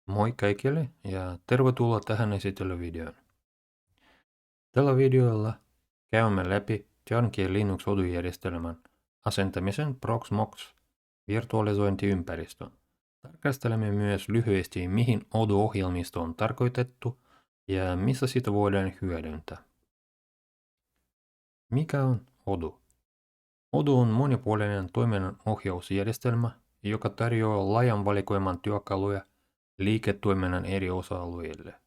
Moi kaikille ja tervetuloa tähän esittelyvideoon. Tällä videolla käymme läpi Jarnki Linux-odujärjestelmän asentamisen Proxmox virtualisointiympäristön. Tarkastelemme myös lyhyesti, mihin Odoo-ohjelmisto on tarkoitettu ja missä sitä voidaan hyödyntää. Mikä on Odoo? Odoo on monipuolinen toiminnanohjausjärjestelmä, joka tarjoaa laajan valikoiman työkaluja liiketoiminnan eri osa-alueille.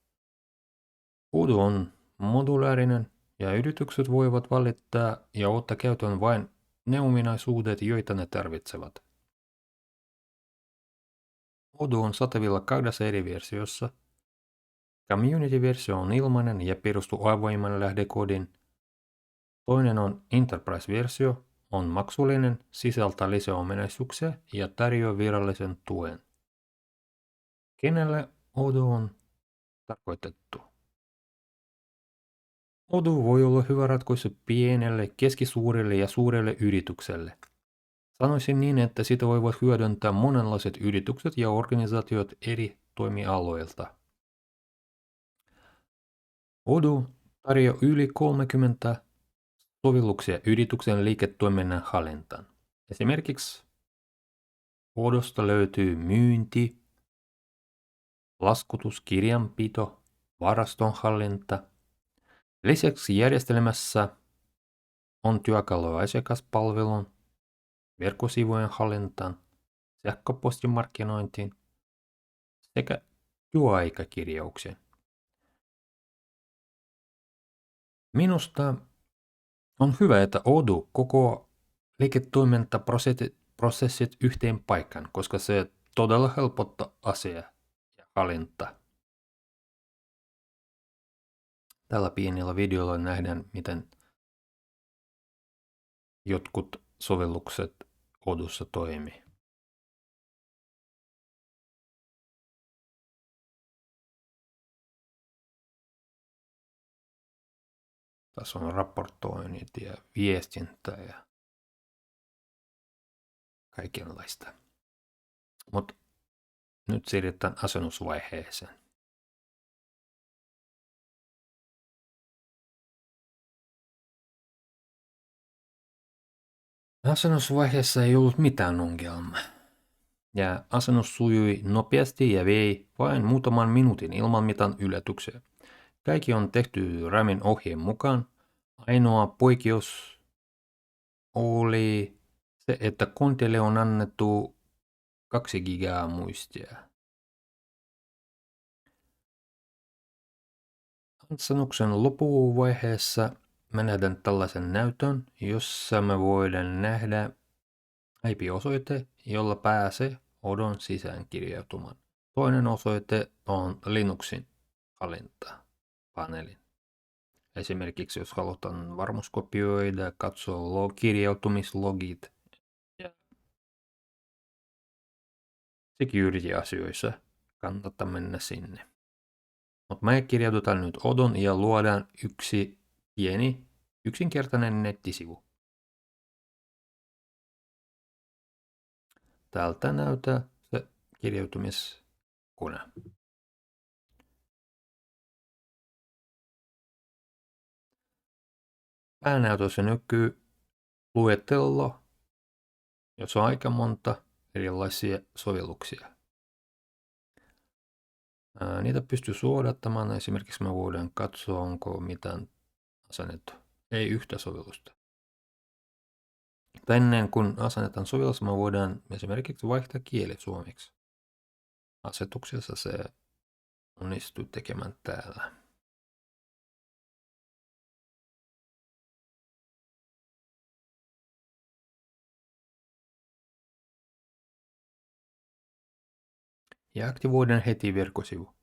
Odoo on modulaarinen ja yritykset voivat valittaa ja ottaa käyttöön vain ne ominaisuudet, joita ne tarvitsevat. Odoo on saatavilla kahdessa eri versiossa. Community-versio on ilmainen ja perustuu avoimen lähdekoodin. Toinen on Enterprise-versio, on maksullinen, sisältää lisäominaisuuksia ja tarjoaa virallisen tuen. Kenelle Odoo on tarkoitettu? Odoo voi olla hyvä ratkaisu pienelle, keskisuurelle ja suurelle yritykselle. Sanoisin niin, että sitä voivat hyödyntää monenlaiset yritykset ja organisaatiot eri toimialoilta. Odoo tarjoaa yli 30 sovelluksia yrityksen liiketoiminnan hallintaan. Esimerkiksi Odoosta löytyy myynti, laskutus, kirjanpito, varastonhallinta. Lisäksi järjestelmässä on työkalu asiakaspalvelun, verkkosivujen hallintaan, sähköpostimarkkinointiin sekä työaikakirjaukseen. Minusta on hyvä, että Odoo kokoaa liiketoimintaprosessit yhteen paikkaan, koska se todella helpottaa asiaa ja hallintaa. Tällä pienellä videolla nähdään, miten jotkut sovellukset Odoossa toimii. Tässä on raportoinnit ja viestintä ja kaikenlaista. Mutta nyt siirrytään asennusvaiheeseen. Asennusvaiheessa ei ollut mitään ongelmaa. Ja asennus sujui nopeasti ja vei vain muutaman minuutin ilman mitään yllätyksiä. Kaikki on tehty Ramin ohjeen mukaan. Ainoa poikkeus oli se, että koneelle on annettu 2 gigaa muistia. Asennuksen loppuvaiheessa me nähdään tällaisen näytön, jossa me voidaan nähdä IP-osoite, jolla pääsee Odoon sisään kirjautumaan. Toinen osoite on Linuxin hallintapaneelin. Esimerkiksi jos halutaan varmuuskopioida, katsoa kirjautumislogit ja security-asioissa kannattaa mennä sinne. Mutta me kirjaudutaan nyt Odoon ja luodaan yksi pieni, yksinkertainen nettisivu. Täältä näyttää se kirjautumiskone. Päänäytössä näkyy luettelo, jossa on aika monta erilaisia sovelluksia. Niitä pystyy suodattamaan. Esimerkiksi me voidaan katsoa, onko mitään asennettu. Ei yhtä sovellusta. Tai ennen kuin asennetaan sovellus, me voidaan esimerkiksi vaihtaa kieli suomeksi. Asetuksessa se onnistuu tekemään täällä. Ja aktivoidaan heti verkkosivu.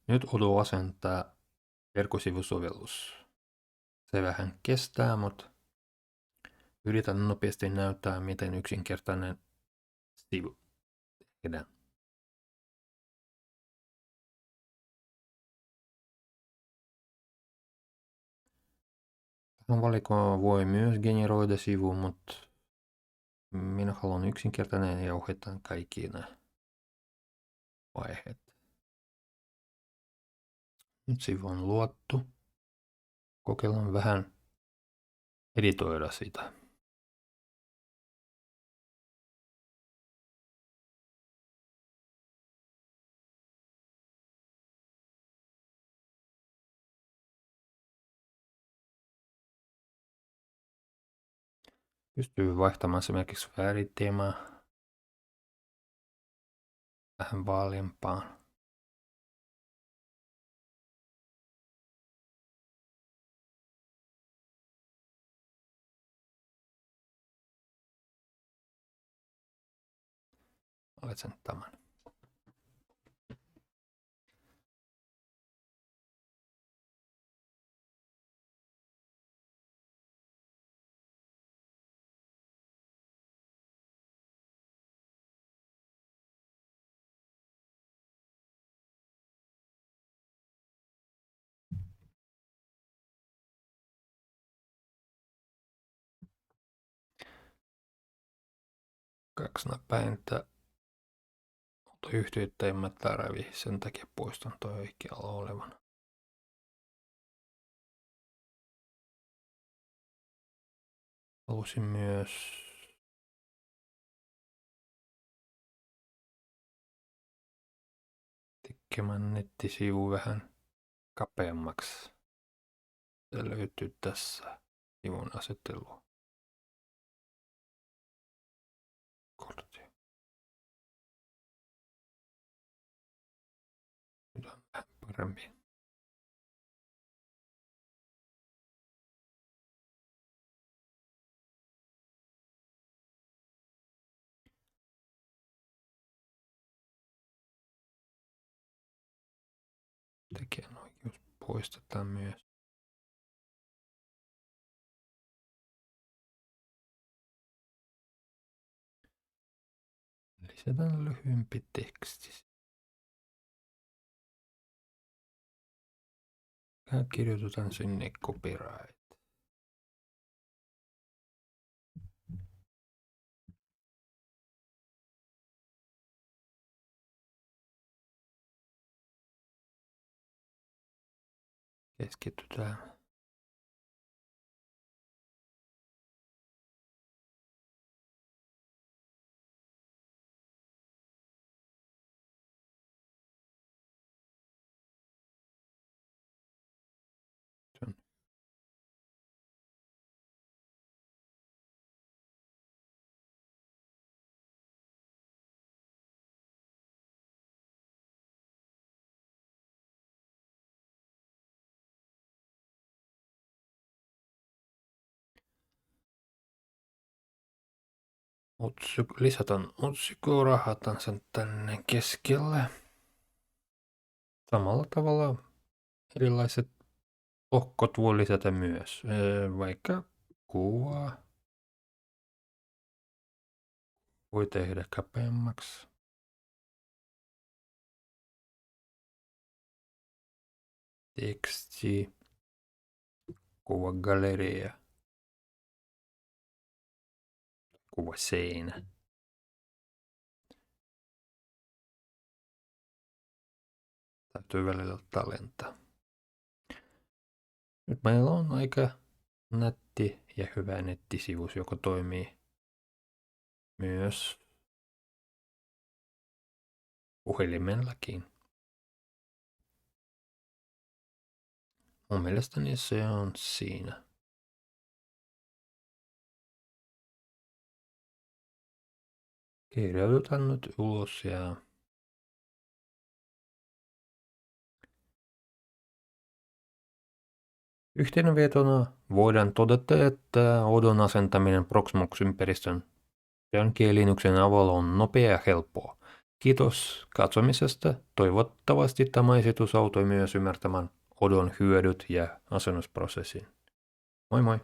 Nyt Odoo asentaa verkkosivusovellus. Se vähän kestää, mutta yritän nopeasti näyttää, miten yksinkertainen sivu tehdään. Tähän valikoon voi myös generoida sivu, mutta Minä haluan yksinkertainen ja ohjataan kaikki nämä vaiheet. Nyt sivu on luotu. Kokeillaan vähän editoida sitä. Pystyy vaihtamaan esimerkiksi väriteemaa vähän vaaleampaan. Valitsen tämän. Kaksinapäintä. Ota yhteyttä, en mä tarvi. Sen takia poistan toi oikealla olevan. Halusin myös tekemään nettisivu vähän kapeammaksi. Se löytyy tässä sivun asettelu. Kortti. Nyt on vähän parempi. Tekijänoikeus poistetaan myös. Lisätään lyhyempi teksti. Kirjoitetaan sinne copyright. Keskitytään. Lisätään otsikko, rahataan sen tänne keskelle. Samalla tavalla erilaiset lohkot voi lisätä myös, vaikka kuvaa voi tehdä kapeammaksi. Teksti, kuvagaleria, kuvaseinä. Täytyy välillä tallentaa. Nyt meillä on aika nätti ja hyvä nettisivus, joka toimii myös puhelimellakin. Mun mielestäni se on siinä. Kirjoitetaan nyt ulos ja yhteenvetona voidaan todeta, että Odon asentaminen Proxmox-ympäristön Key Linuxin avulla on nopea ja helppoa. Kiitos katsomisesta. Toivottavasti tämä esitys auttoi myös ymmärtämään Odon hyödyt ja asennusprosessin. Moi moi!